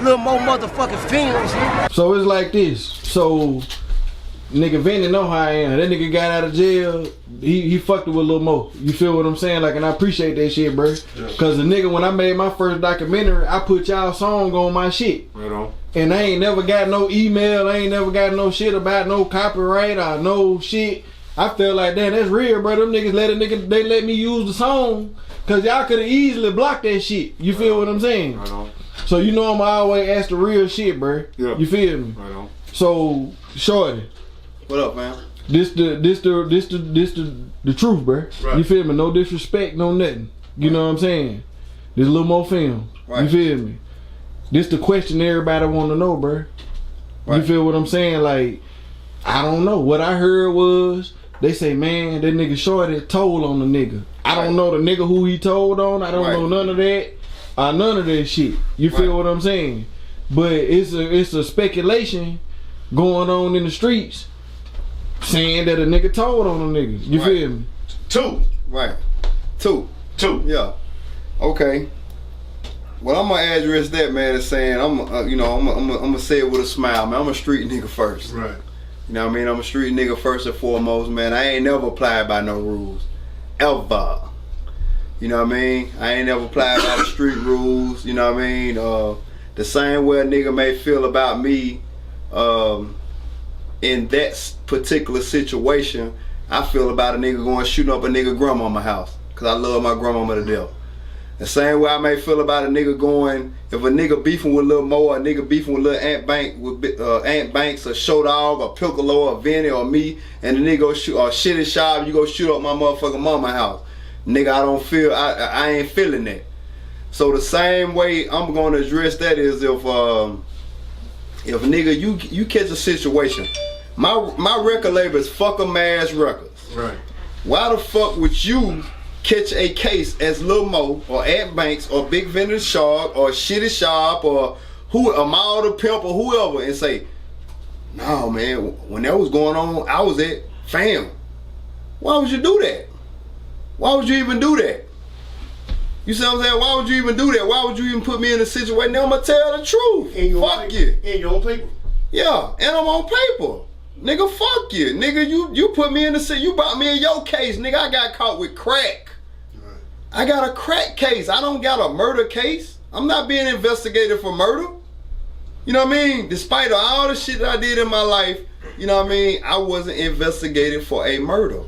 little more motherfucking films, nigga. So it's like this. So nigga Vinny know how I am. That nigga got out of jail. He fucked it with a little more. You feel what I'm saying? Like, and I appreciate that shit, bro. Yeah. Cause the nigga, when I made my first documentary, I put y'all song on my shit. Right on. And I ain't never got no email. I ain't never got no shit about no copyright or no shit. I felt like, damn, that's real, bro. Them niggas they let me use the song. Cause y'all could have easily blocked that shit. You feel what I'm saying? Right on. So you know I'm always ask the real shit, bro. Yeah. You feel me? Right on. So, Shawdy. What up, man? This the truth, bro. Right. You feel me? No disrespect, no nothing. You know what I'm saying? There's a little more film. Right. You feel me? This the question everybody want to know, bro. Right. You feel what I'm saying? Like, I don't know. What I heard was they say, man, that nigga Shawdy told on the nigga. I don't know the nigga who he told on. I don't know none of that. None of that shit. You feel what I'm saying? But it's a speculation going on in the streets saying that a nigga told on a nigga. You feel me? Two. Right. Two. Yeah. Okay. Well, I'm gonna address that, man, as saying I'm gonna say it with a smile, man. I'm a street nigga first. Right. You know what I mean? I'm a street nigga first and foremost, man. I ain't never applied by no rules. Ever. You know what I mean? I ain't never applied by the street rules. You know what I mean? The same way a nigga may feel about me in that particular situation, I feel about a nigga going shooting up a nigga grandmama house. Cause I love my grandmama to death. The same way I may feel about a nigga going, if a nigga beefing with Lil Mo, or a nigga beefing with Lil Ant Banks, or Shawdy, or Piccolo, or Vinny, or me, and the nigga go shoot, or shit is sharp, you go shoot up my motherfucking mama house. Nigga, I ain't feeling that. So the same way I'm gonna address that is if nigga you catch a situation, my record label is Fuck 'em Ass Records. Right. Why the fuck would you catch a case as Lil Mo or Ant Banks or Big Vendor Sharp or Shitty Sharp or Amal the Pimp or whoever and say, no man, when that was going on, I was at fam. Why would you do that? Why would you even do that? You see what I'm saying? Why would you even do that? Why would you even put me in a situation? Now I'm gonna tell the truth. Fuck you. And you're on paper. Yeah, and I'm on paper. Nigga, fuck you. Nigga, you put me in the you brought me in your case. Nigga, I got caught with crack. Right. I got a crack case. I don't got a murder case. I'm not being investigated for murder. You know what I mean? Despite all the shit that I did in my life, you know what I mean? I wasn't investigated for a murder.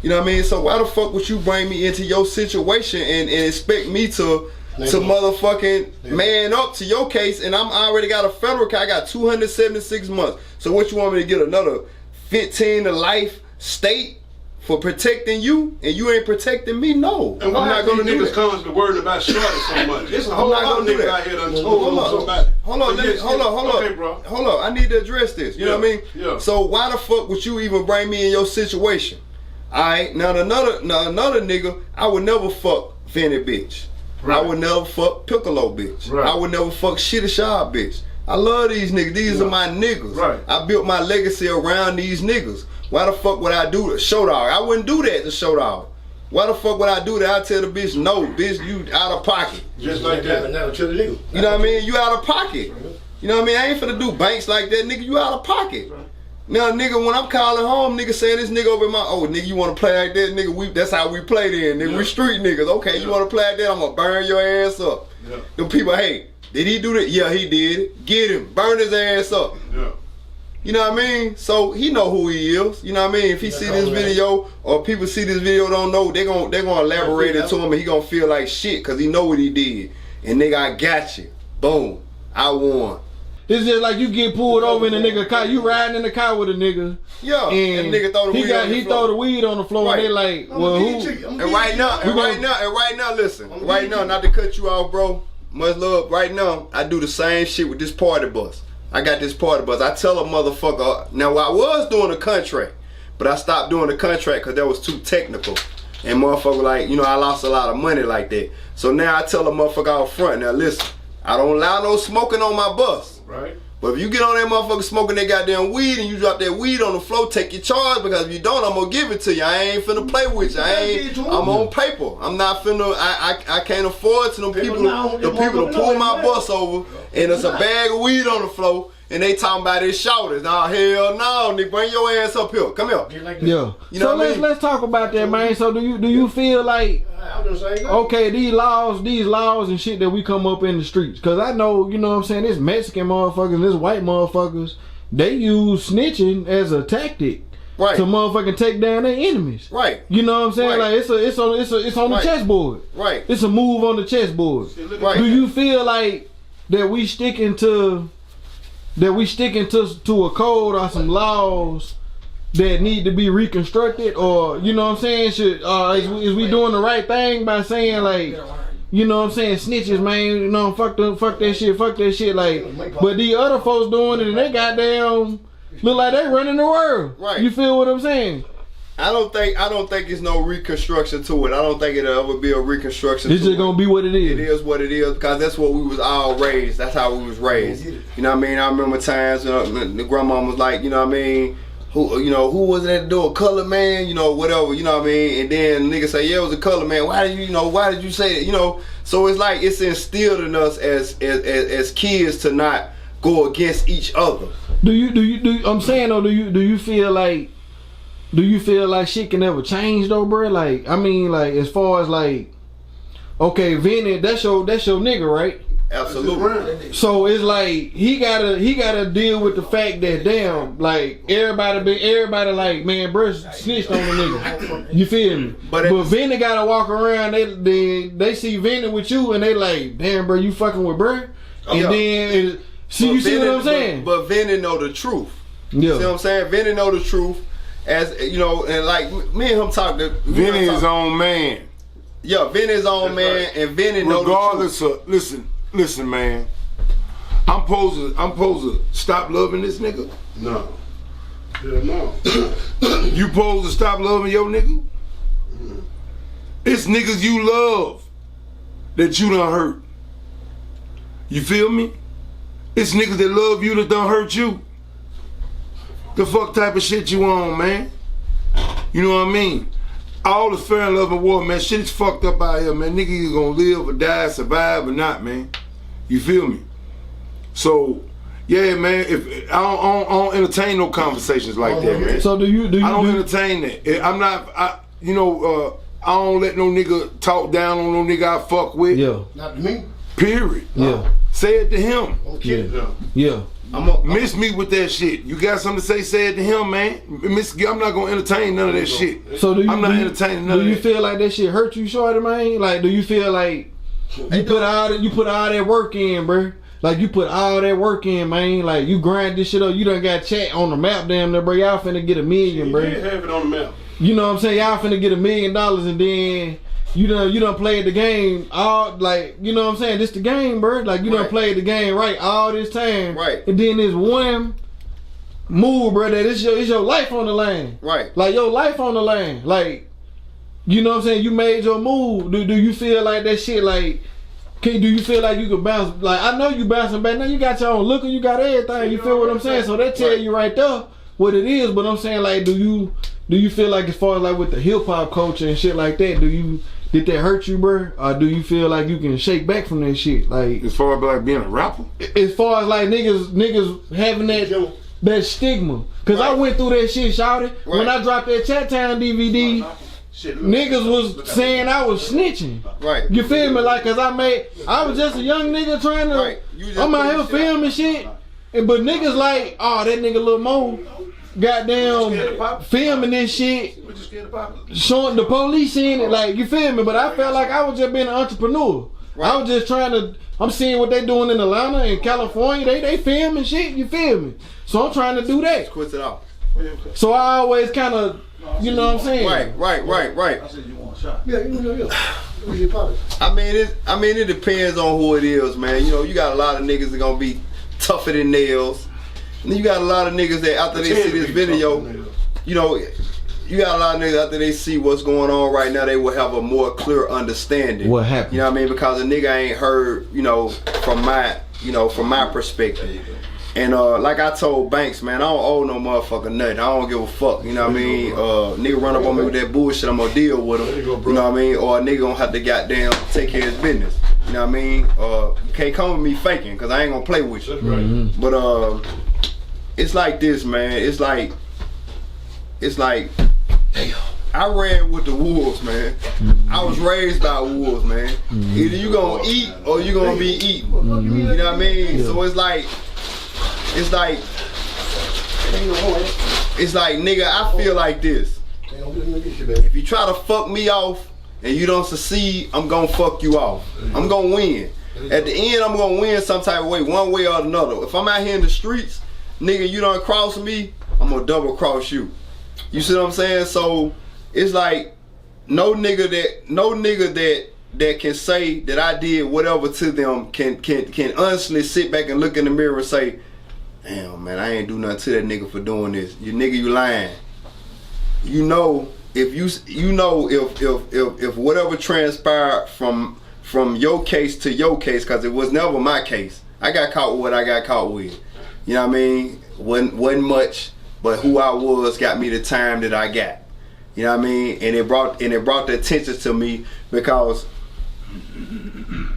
You know what I mean? So why the fuck would you bring me into your situation and expect me to motherfucking man up to your case, and I'm already got a federal case. I got 276 months. So what you want me to get another 15 to life state for protecting you, and you ain't protecting me? No. And why I'm not gonna do that. Niggas constantly worried about Shawdy so much? It's a whole lot of niggas out here done told on somebody. Hold on, okay, bro. Hold on. I need to address this. You know what I mean? Yeah. So why the fuck would you even bring me in your situation? Alright, now another nigga, I would never fuck Vinny bitch. Right. I would never fuck Piccolo bitch. Right. I would never fuck Shitty Sharp bitch. I love these niggas. These are my niggas. Right. I built my legacy around these niggas. Why the fuck would I do that? Showdog. I wouldn't do that to Showdog. Why the fuck would I do that? I tell the bitch, no, bitch, you out of pocket. Just like that. You know what I mean? You out of pocket. You know what I mean? I ain't finna do banks like that, nigga. You out of pocket. Right. Now, nigga, when I'm calling home, nigga saying this nigga over in my, nigga, you wanna play like that, nigga? That's how we play then, nigga. Yeah. We street niggas. Okay, you wanna play like that? I'm gonna burn your ass up. Yeah. Them people, hey, did he do that? Yeah, he did. Get him. Burn his ass up. Yeah. You know what I mean? So he know who he is. You know what I mean? If he see this video or people see this video don't know, they gonna elaborate it to him and he gonna feel like shit because he know what he did. And nigga, I got you. Boom. I won. It's just like you get pulled over in a nigga car. You riding in the car with a nigga. Yeah. And nigga throw the weed on the floor. He throw the weed on the floor. Right. And they like, well, who? And right now, listen. Right now, not to cut you off, bro. Much love. Right now, I do the same shit with this party bus. I got this party bus. I tell a motherfucker. Now, I was doing a contract, but I stopped doing the contract because that was too technical. And motherfucker, like, you know, I lost a lot of money like that. So now I tell a motherfucker out front. Now listen, I don't allow no smoking on my bus. Right. But if you get on that motherfucker smoking that goddamn weed and you drop that weed on the floor, take your charge, because if you don't, I'm gonna give it to you. I ain't finna play with you. I'm on paper. I'm not finna, I can't afford to them people to pull my bus over and there's a bag of weed on the floor, and they talking about his shoulders. Nah, hell no, nigga, bring your ass up here. Come here. Yeah. You know so let's talk about that, man. So do you feel like, okay, these laws and shit that we come up in the streets, cause I know, you know what I'm saying, this Mexican motherfuckers, this white motherfuckers, they use snitching as a tactic. Right. To motherfucking take down their enemies. Right. You know what I'm saying? Right. Like it's on the chessboard. Right. It's a move on the chessboard. Right. Do you feel like that we sticking to a code or some laws that need to be reconstructed, or you know what I'm saying? Is we doing the right thing by saying, like, you know what I'm saying, snitches, man, you know, fuck that shit, like, but these other folks doing it and they goddamn look like they running the world. Right. You feel what I'm saying? I don't think it's no reconstruction to it. I don't think it'll ever be a reconstruction. It's just gonna be what it is. It is what it is, because that's what we was all raised. That's how we was raised. You know what I mean? I remember times the grandma was like, you know what I mean, who was it that do a color man? You know, whatever. You know what I mean? And then niggas say, yeah, it was a color man. Why did you say that? You know, so it's like it's instilled in us as kids to not go against each other. I'm saying though, do you feel like shit can ever change though, bro? Like, I mean, like, as far as like, okay, Vinny, that's your nigga, right? Absolutely. So it's like he gotta deal with the fact that, damn, like everybody like, man, bro snitched on the nigga. You feel me? But Vinny gotta walk around. They see Vinny with you and they like, damn, bro, you fucking with bro. And then you see what I'm saying? But Vinny know the truth. Yeah. See what I'm saying? Vinny know the truth. As you know, and like me and him talk. Vinny his own man. Yeah, Vinny his own man, right. And Vinny know the truth. Regardless of, listen, man. I'm supposed to stop loving this nigga? No. Yeah, no. You supposed to stop loving your nigga? It's niggas you love that you done hurt. You feel me? It's niggas that love you that done hurt you. The fuck type of shit you on, man? You know what I mean? All the fair and love and war, man. Shit is fucked up out here, man. Nigga either gonna live or die, survive or not, man. You feel me? So, yeah, man. If I don't entertain no conversations like that, man. So do you? I don't entertain that. I'm not. I don't let no nigga talk down on no nigga I fuck with. Yeah. Not to me. Period. Yeah. Say it to him. Okay. Yeah. Miss me with that shit. You got something to say it to him, man. I'm not gonna entertain none of that shit. So I'm not entertaining none of that. Do you feel like that shit hurt you, Shawty, man? Like, do you feel like you put all that work in, bro? Like, you put all that work in, man. Like, you grind this shit up. You done got chat on the map, damn there, bro. Y'all finna get $1 million, bro. You did have it on the map. You know what I'm saying? Y'all finna get $1 million, and then you done played the game all, like, you know what I'm saying? This the game, bro. Like, you done played the game right all this time. Right. And then this one move, bro, that it's your life on the line. Right. Like, your life on the line. Like, you know what I'm saying? You made your move. Do you feel like that shit, like, do you feel like you could bounce? Like, I know you bouncing back. Now you got your own looker, you got everything. You feel what I'm saying? So that tell you right there what it is. But I'm saying, like, do you feel like, as far as like with the hip hop culture and shit like that, did that hurt you, bro? Or do you feel like you can shake back from that shit? Like, as far as like being a rapper? As far as like niggas having that stigma. Cause I went through that shit, Shawty. When I dropped that Chat Town DVD, niggas was saying I was snitching. Right. You feel me? Like, cause I was just a young nigga trying to, I'm out here filming shit. But niggas like, oh, that nigga Lil Mo, goddamn filming this shit, showing the police in it, like, you feel me? But I felt like I was just being an entrepreneur. I was just trying to, I'm seeing what they doing in Atlanta and California, they filming shit, you feel me? So I'm trying to do that. Quit it off. So I always kind of, you know what I'm saying? Right. I said you want a shot. Yeah. I mean, it depends on who it is, man. You know, you got a lot of niggas that gonna be tougher than nails. And then you got a lot of niggas that after they see this video, you know, you got a lot of niggas after they see what's going on right now, they will have a more clear understanding. What happened? You know what I mean? Because a nigga ain't heard, you know, from my perspective. And like I told Banks, man, I don't owe no motherfucker nothing. I don't give a fuck. You know what I mean? Nigga run up on me with that bullshit, I'm gonna deal with him. You know what I mean? Or a nigga gonna have to goddamn take care of his business. You know what I mean? You can't come with me faking, cause I ain't gonna play with you. That's right. But it's like this, man. It's like, damn. I ran with the wolves, man. I was raised by wolves, man. Either you gonna eat or you gonna be eaten. You know what I mean? So it's like, nigga, I feel like this. If you try to fuck me off and you don't succeed, I'm gonna fuck you off. I'm gonna win. At the end, I'm gonna win some type of way, one way or another. If I'm out here in the streets, nigga, you don't cross me, I'm gonna double cross you. You see what I'm saying? So it's like no nigga that can say that I did whatever to them can honestly sit back and look in the mirror and say, damn, man, I ain't do nothing to that nigga for doing this. You nigga, you lying. You know, if whatever transpired from your case to your case, cause it was never my case. I got caught with what I got caught with. You know what I mean? Wasn't much, but who I was got me the time that I got. You know what I mean? And it brought the attention to me, because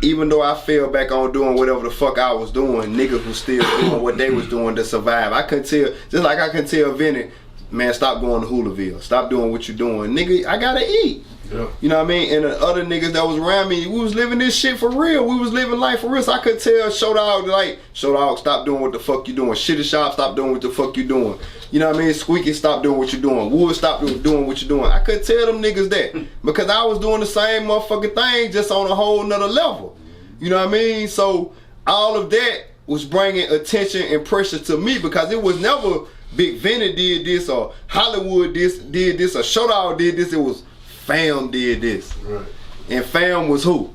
even though I fell back on doing whatever the fuck I was doing, niggas was still doing what they was doing to survive. I couldn't tell, just like I couldn't tell Vinny, man, stop going to Hoolaville. Stop doing what you're doing. Nigga, I gotta eat. Yeah. You know what I mean? And the other niggas that was around me, we was living this shit for real. We was living life for real. So I could tell Shawdy, like, Shawdy, stop doing what the fuck you doing. Shitty Shop, stop doing what the fuck you doing. You know what I mean? Squeaky, stop doing what you're doing. Wood, stop doing what you're doing. I could tell them niggas that, because I was doing the same motherfucking thing, just on a whole nother level. You know what I mean? So all of that was bringing attention and pressure to me, because it was never Big Vinny did this or Hollywood did this or Showdown did this. It was Fam did this. Right. And Fam was who?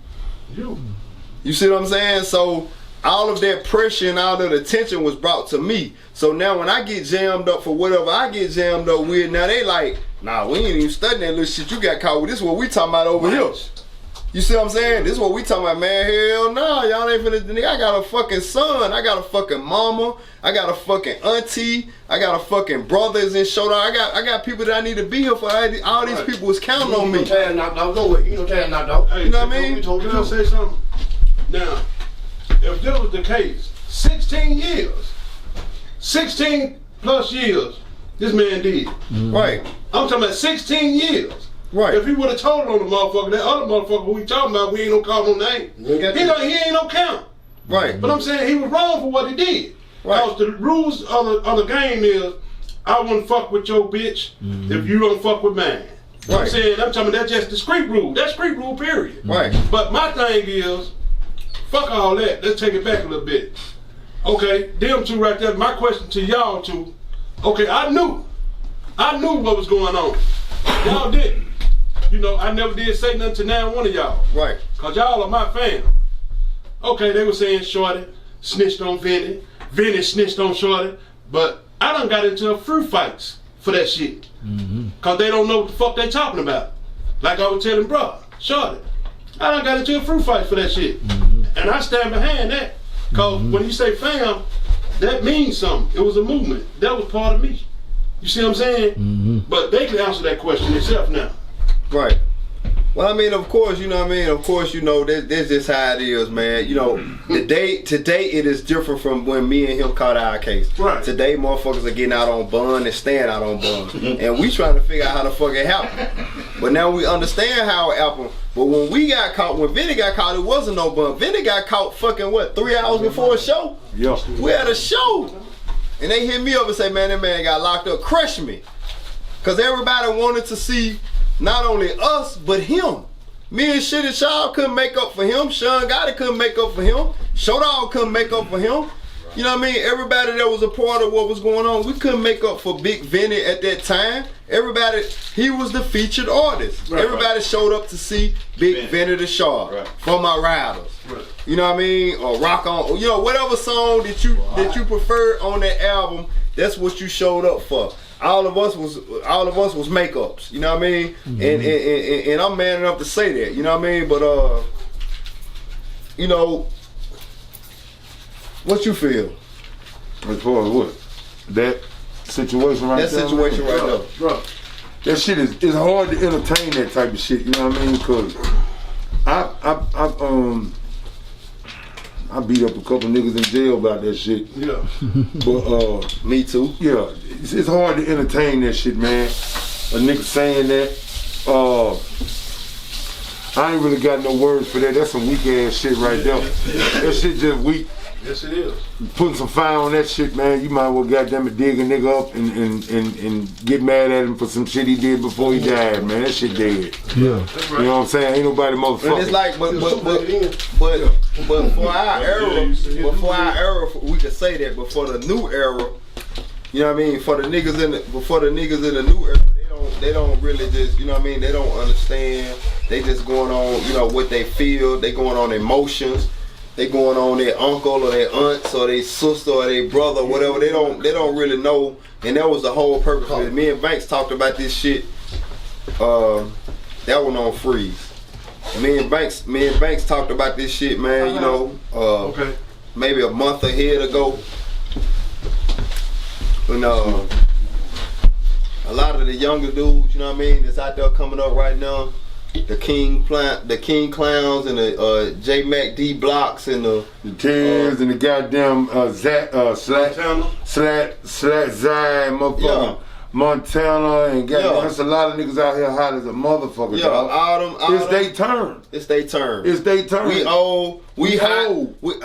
You see what I'm saying? So all of that pressure and all that attention was brought to me. So now when I get jammed up for whatever I get jammed up with, now they like, nah, we ain't even studying that little shit you got caught with. This is what we talking about over here. You see what I'm saying? This is what we talking about, man. Hell no, y'all ain't finna. Nigga, I got a fucking son. I got a fucking mama. I got a fucking auntie. I got a fucking brothers and Showdown. I got people that I need to be here for. All these people was counting on me. You know what I mean? Can I say something? Now, if this was the case, 16 years, 16 plus years, this man did. Right. I'm talking about 16 years. Right. If he would have told on the motherfucker, that other motherfucker who we talking about, we ain't no call no name. He ain't no count. Right. But I'm saying he was wrong for what he did. Right. Because the rules of the game is, I wouldn't fuck with your bitch if you don't fuck with mine. Right. I'm saying, I'm talking about that's just the street rule. That's street rule, period. Right. But my thing is, fuck all that. Let's take it back a little bit. Okay, them two right there. My question to y'all two. Okay, I knew what was going on. Y'all didn't. You know, I never did say nothing to now one of y'all. Right. Cause y'all are my fam. Okay, they were saying Shawdy snitched on Vinny. Vinny snitched on Shawdy. But I done got into a few fights for that shit. Cause they don't know what the fuck they talking about. Like I was telling bro, Shawdy, I done got into a few fights for that shit. And I stand behind that. Cause when you say fam, that means something. It was a movement. That was part of me. You see what I'm saying? But they can answer that question themselves now. Right. Well, I mean, of course, you know what I mean? Of course, you know, that's just how it is, man. You know, today it is different from when me and him caught our case. Right. Today, motherfuckers are getting out on bond and staying out on bond. And we trying to figure out how the fuck it happened. But now we understand how it happened. But when we got caught, when Vinny got caught, it wasn't no bond. Vinny got caught fucking, what, 3 hours before a show? Yeah. We had a show. And they hit me up and say, man, that man got locked up. Crush me. Because everybody wanted to see not only us, but him. Me and Shitty Child couldn't make up for him. Sean Gotti couldn't make up for him. Showdown couldn't make up for him. You know what I mean? Everybody that was a part of what was going on, we couldn't make up for Big Vinny at that time. Everybody, he was the featured artist. Right, everybody showed up to see Big Vinny the Shaw for my riders. Right. You know what I mean? Or Rock On, you know, whatever song that you preferred on that album, that's what you showed up for. All of us was makeups, you know what I mean? And I'm man enough to say that, you know what I mean? But you know, what you feel? As far as what? That situation right there? That situation right there. Bro, that shit it's hard to entertain that type of shit, you know what I mean? Cause I beat up a couple niggas in jail about that shit. Yeah. But me too. Yeah, it's hard to entertain that shit, man. A nigga saying that. I ain't really got no words for that. That's some weak ass shit right there. That shit just weak. Yes, it is. Putting some fire on that shit, man. You might as well goddamn it dig a nigga up and get mad at him for some shit he did before he died, man. That shit dead. Yeah. That's right. You know what I'm saying? Ain't nobody motherfucking. And it's like, but for our era, we could say that. But for the new era, you know what I mean? For the niggas in the new era, they don't really just, you know what I mean? They don't understand. They just going on, you know, what they feel. They going on emotions. They going on their uncle or their aunts or their sister or their brother, whatever. They don't really know. And that was the whole purpose of it. Me and Banks talked about this shit. That one on freeze. And me and Banks talked about this shit, man. You know, maybe a month ahead ago. When a lot of the younger dudes, you know what I mean, that's out there coming up right now. The King Clowns and the J Mac D Blocks and the Tens and the goddamn Slat Zai motherfucker. Montana and goddamn, there's a lot of niggas out here hot as a motherfucker. Yeah, all them. It's they turn. It's they turn. It's they turn. We old. We hot.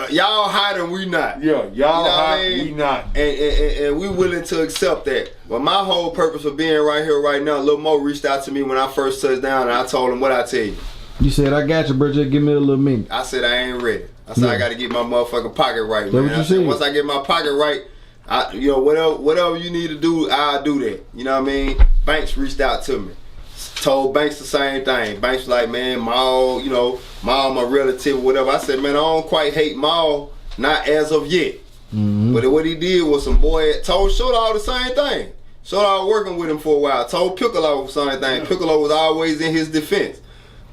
Y'all hot and we not. Yeah, y'all hot. We not. And we willing to accept that. But my whole purpose of being right here, right now, Lil Mo reached out to me when I first touched down, and I told him what I tell you. You said, I got you, bro. Just give me a little minute. I said I ain't ready. I said I got to get my motherfucking pocket right, man. What you said? Once I get my pocket right. You know, whatever you need to do, I'll do that. You know what I mean? Banks reached out to me. Told Banks the same thing. Banks was like, man, Maul, you know, Maul my relative, whatever. I said, man, I don't quite hate Maul, not as of yet. But what he did was some boy told Shawdy the same thing. Shawdy working with him for a while. Told Piccolo the same thing. Piccolo was always in his defense.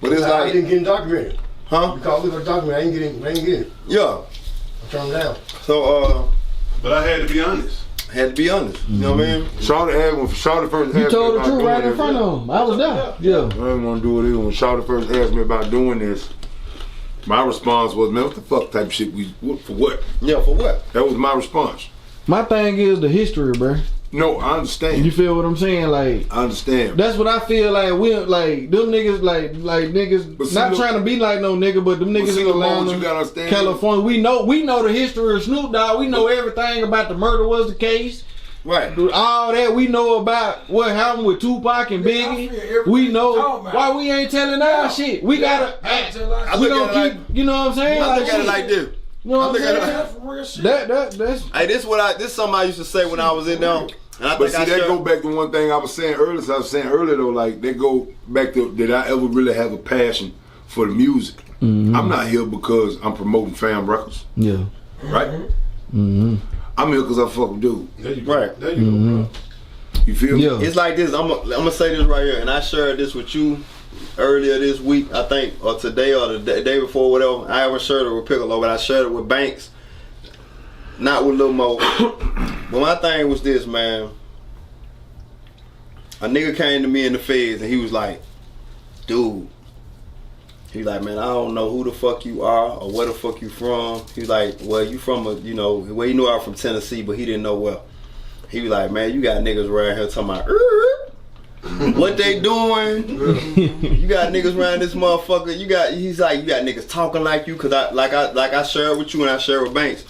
But it's like, I didn't get him documented. Huh? Because we were documented, I ain't get it. Yeah. I turned him down. So but I had to be honest. Had to be honest. You know what I mean? Shawty first You asked told me the about truth right doing in front this. of him. I was there. Yeah. I didn't want to do it either. When Shawty first asked me about doing this, my response was, man, what the fuck type of shit for what? Yeah, for what? That was my response. My thing is the history, bro. No, I understand. You feel what I'm saying? Like, I understand. that's what I feel like. We like them niggas, like niggas. But Not trying to be like no nigga, but them niggas in Atlanta, you gotta understand. California. We know the history of Snoop Dogg. We know everything about the murder was the case. Right. All that we know about what happened with Tupac and Biggie. We know why we ain't telling our shit. We gotta. We gonna keep. You know what I'm saying? I look at it like this. You know what I'm saying? That's. Hey, this something I used to say when I was in there. And I But see, that go back to one thing I was saying earlier. So I was saying earlier though, like they go back to, did I ever really have a passion for the music? I'm not here because I'm promoting fam records. Yeah. Right? I'm here because I fucking do. There you go. Right. There you go, bro. You feel me? Yeah. It's like this. I'm gonna say this right here, and I shared this with you earlier this week, I think, or today, or the day before, whatever. I haven't shared it with Piccolo, but I shared it with Banks, not with Lil Mo. But my thing was this, man. A nigga came to me in the feds, and he was like, dude. He's like, man, I don't know who the fuck you are or where the fuck you from. He's like, well, you from well, he knew I was from Tennessee, but he didn't know where. He was like, man, you got niggas around here talking about what they doing. You got niggas around this motherfucker. He's like, you got niggas talking like you, cause I shared with you and I shared with Banks.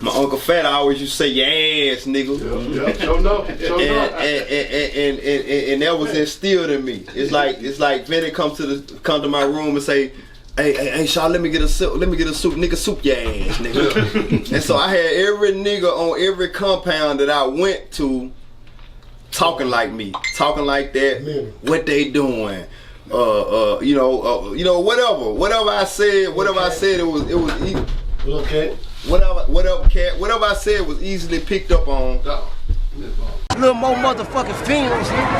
My Uncle Fat always used to say your ass, nigga. Yeah, sure know. And that was instilled in me. It's like Vinny come to my room and say, hey, Shaw, let me get a soup, nigga, soup your ass, nigga. And so I had every nigga on every compound that I went to talking like me, talking like that. What they doing? Whatever I said, it was easy. Okay. Whatever I said was easily picked up on. Little more motherfucking fiends.